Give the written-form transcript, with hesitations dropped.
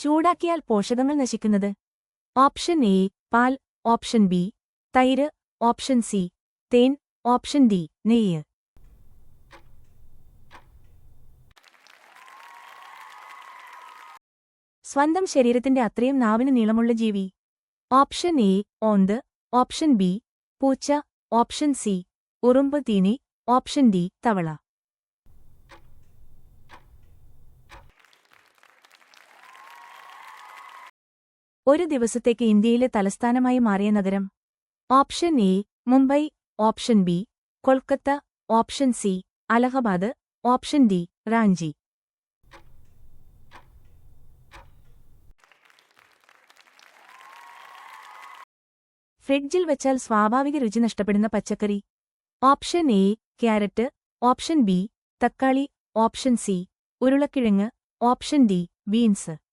ചൂടാക്കിയാൽ പോഷകങ്ങൾ നശിക്കുന്നത്? Option A പാൽ, ഓപ്ഷൻ ബി തൈര്, ഓപ്ഷൻ സി തേൻ, ഓപ്ഷൻ ഡി നെയ്യ്. സ്വന്തം ശരീരത്തിന്റെ അത്രയും നാവിന് നീളമുള്ള ജീവി? ഓപ്ഷൻ എ ഓന്ത്, ഓപ്ഷൻ ബി പൂച്ച, ഓപ്ഷൻ സി ഉറുമ്പ് തീനി, ഓപ്ഷൻ ഡി തവള. ഒരു ദിവസത്തേക്ക് ഇന്ത്യയിലെ തലസ്ഥാനമായി മാറിയ നഗരം? Option A Mumbai, option B Kolkata, option C Allahabad, option D Ranchi. ഫ്രിഡ്ജിൽ വെച്ചാൽ സ്വാഭാവിക രുചി നഷ്ടപ്പെടുന്ന പച്ചക്കറി? Option A carrot, option B തക്കാളി, ഓപ്ഷൻ സി ഉരുളക്കിഴങ്ങ്, ഓപ്ഷൻ ഡി ബീൻസ്.